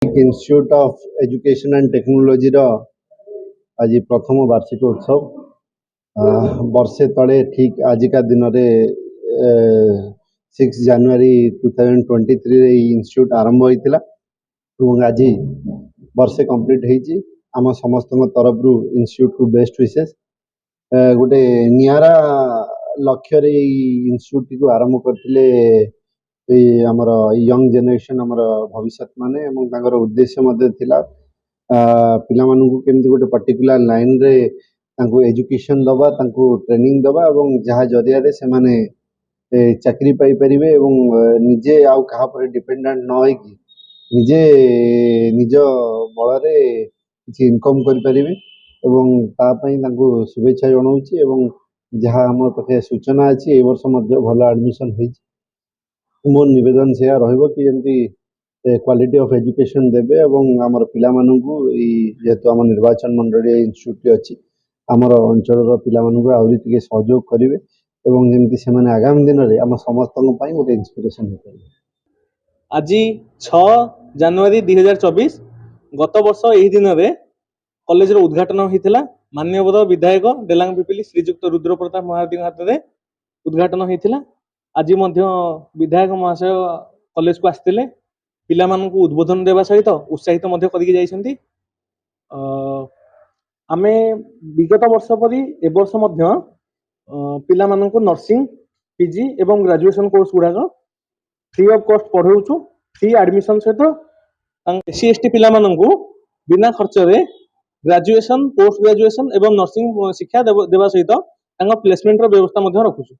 Institute of education and technology आज प्रथम वार्षिक उत्सव वर्षे तले ठीक आजिका दिन में 6 जनवरी 2023 इन्स्टिट्यूट आरंभ होता आज वर्षे कंप्लीट होती आम समस्त तरफ इन्स्टिट्यूट को बेस्ट विशेष गोटे निरा लक्ष्य इन्स्टिट्यूट को आरंभ करते आमर यंग जेनेरेशन आमर भविष्य माने उद्देश्य थिला पिला मानू केमती गोटे पर्टिकुलर लाइन रे तांको एजुकेशन दबा तांको ट्रेनिंग दबा एवं जहाँ जरिया रे से माने चाकरी पाई परिबे एवं निजे आउ कहा पर डिपेंडेंट न होई कि निजे निज बल रे किछि इनकम करि परिबे एवं ता पई तांको शुभेच्छा जणाउछि एवं जहाँ हमर पाखे सूचना अछि ए वर्ष मध्ये भलो एडमिशन होइछि मोर निवेदन से रहिबो कि एमती क्वालिटी ऑफ एजुकेशन देबे एवं आमर पिला मानू जेहेतु आम निर्वाचन मंडली इन्स्टिट्यूट अच्छी आमर अंचल पिला मानू आउरी टिके सहयोग करेंगे एवं जमती से माने आगामी दिन में आम समस्त गोटे इन्स्पिरेशन हो आज 6 जनवरी 2024 गत वर्ष यही दिन में कॉलेज उद्घाटन होता माननीय विधायक डेलांग पिपिली श्रीजुक्त रुद्र प्रताप महारती हाथ में उद्घाटन होता आज विधायक महाशय कॉलेज को आसते पिला मानू उद्बोधन देवा सहित उत्साहित करके जाइछन्ति आमे विगत वर्ष परी ए वर्ष मध्य पिला मानू नर्सिंग पीजी एवं ग्रेजुएशन कोर्स गुड़ाक फ्री ऑफ कॉस्ट पढ़ाऊँ फ्री एडमिशन सहित एससी एसटी पिला मानू बिना खर्च रे ग्रेजुएशन पोस्ट ग्रेजुएशन एवं नर्सिंग शिक्षा देवा सहित प्लेसमेंट व्यवस्था रखुछु।